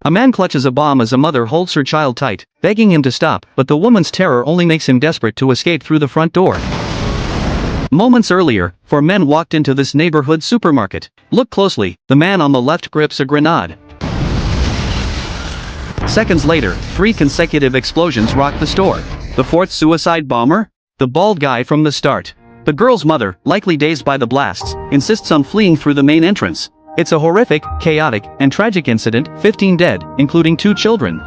A man clutches a bomb as a mother holds her child tight, begging him to stop, but the woman's terror only makes him desperate to escape through the front door. Moments earlier, 4 men walked into this neighborhood supermarket. Look closely, the man on the left grips a grenade. Seconds later, 3 consecutive explosions rocked the store. The 4th suicide bomber? The bald guy from the start. The girl's mother, likely dazed by the blasts, insists on fleeing through the main entrance. It's a horrific, chaotic, and tragic incident, 15 dead, including 2 children.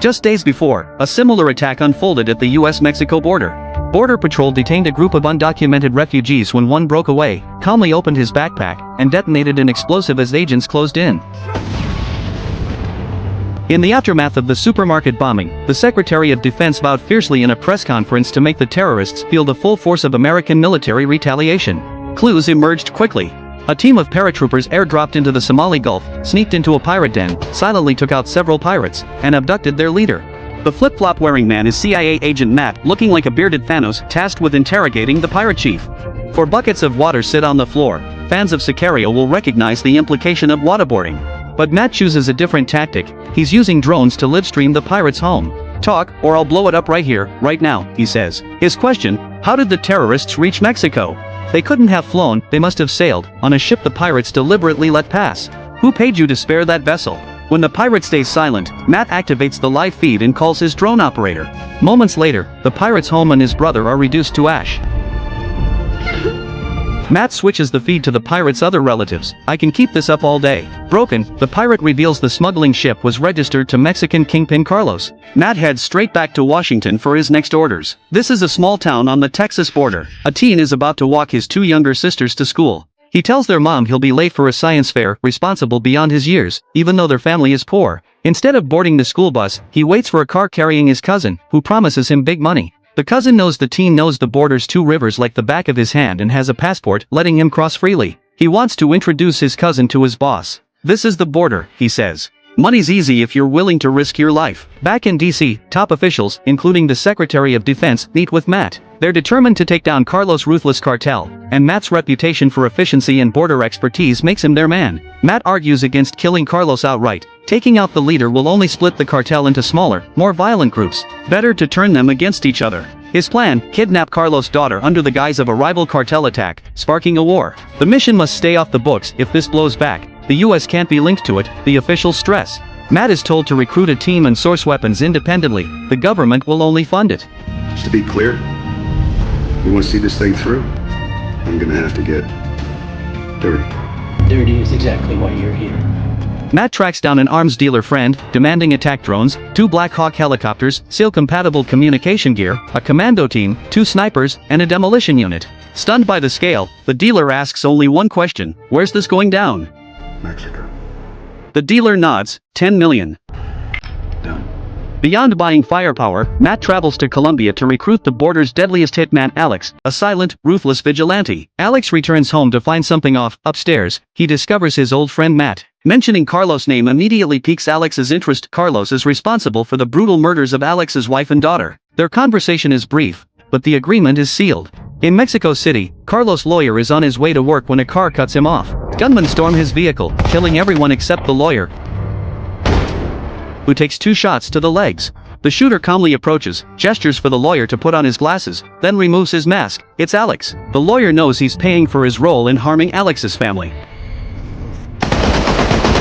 Just days before, a similar attack unfolded at the US-Mexico border. Border Patrol detained a group of undocumented refugees when one broke away, calmly opened his backpack, and detonated an explosive as agents closed in. In the aftermath of the supermarket bombing, the Secretary of Defense vowed fiercely in a press conference to make the terrorists feel the full force of American military retaliation. Clues emerged quickly. A team of paratroopers airdropped into the Somali Gulf, sneaked into a pirate den, silently took out several pirates, and abducted their leader. The flip-flop wearing man is CIA agent Matt, looking like a bearded Thanos, tasked with interrogating the pirate chief. 4 buckets of water sit on the floor. Fans of Sicario will recognize the implication of waterboarding. But Matt chooses a different tactic. He's using drones to livestream the pirates' home. "Talk, or I'll blow it up right here, right now," he says. His question: how did the terrorists reach Mexico? They couldn't have flown, they must have sailed, on a ship the pirates deliberately let pass. Who paid you to spare that vessel? When the pirate stays silent, Matt activates the live feed and calls his drone operator. Moments later, the pirate's home and his brother are reduced to ash. Matt switches the feed to the pirate's other relatives. "I can keep this up all day." Broken, the pirate reveals the smuggling ship was registered to Mexican kingpin Carlos. Matt heads straight back to Washington for his next orders. This is a small town on the Texas border. A teen is about to walk his 2 younger sisters to school. He tells their mom he'll be late for a science fair, responsible beyond his years, even though their family is poor. Instead of boarding the school bus, he waits for a car carrying his cousin, who promises him big money. The cousin knows the teen knows the border's 2 rivers like the back of his hand and has a passport, letting him cross freely. He wants to introduce his cousin to his boss. "This is the border," he says. "Money's easy if you're willing to risk your life." Back in DC, top officials, including the Secretary of Defense, meet with Matt. They're determined to take down Carlos' ruthless cartel, and Matt's reputation for efficiency and border expertise makes him their man. Matt argues against killing Carlos outright. Taking out the leader will only split the cartel into smaller, more violent groups. Better to turn them against each other. His plan: kidnap Carlos' daughter under the guise of a rival cartel attack, sparking a war. The mission must stay off the books. If this blows back, the US can't be linked to it, the officials stress. Matt is told to recruit a team and source weapons independently. The government will only fund it. Just to be clear, you want to see this thing through? I'm gonna have to get dirty. Dirty is exactly why you're here. Matt tracks down an arms dealer friend, demanding attack drones, 2 Black Hawk helicopters, SEAL-compatible communication gear, a commando team, 2 snipers, and a demolition unit. Stunned by the scale, the dealer asks only one question: where's this going down? Mexico. The dealer nods. 10 million. Done. Beyond buying firepower, Matt travels to Colombia to recruit the border's deadliest hitman Alex, a silent, ruthless vigilante. Alex returns home to find something off. Upstairs, he discovers his old friend Matt. Mentioning Carlos' name immediately piques Alex's interest. Carlos is responsible for the brutal murders of Alex's wife and daughter. Their conversation is brief, but the agreement is sealed. In Mexico City, Carlos' lawyer is on his way to work when a car cuts him off. Gunmen storm his vehicle, killing everyone except the lawyer, who takes 2 shots to the legs. The shooter calmly approaches, gestures for the lawyer to put on his glasses, then removes his mask. It's Alex. The lawyer knows he's paying for his role in harming Alex's family.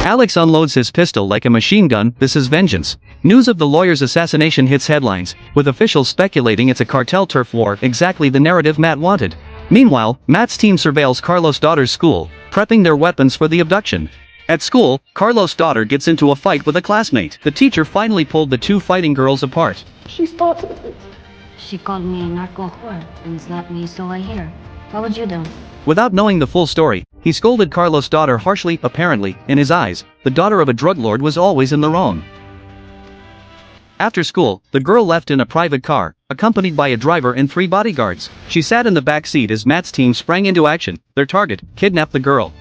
Alex unloads his pistol like a machine gun. This is vengeance. News of the lawyer's assassination hits headlines, with officials speculating it's a cartel turf war, exactly the narrative Matt wanted. Meanwhile, Matt's team surveils Carlos' daughter's school, prepping their weapons for the abduction. At school, Carlos' daughter gets into a fight with a classmate. The teacher finally pulled the 2 fighting girls apart. She called me a narco whore and slapped me, so I hear. What would you do? Without knowing the full story, he scolded Carlos' daughter harshly. Apparently, in his eyes, the daughter of a drug lord was always in the wrong. After school, the girl left in a private car, accompanied by a driver and 3 bodyguards. She sat in the back seat as Matt's team sprang into action. Their target: kidnap the girl.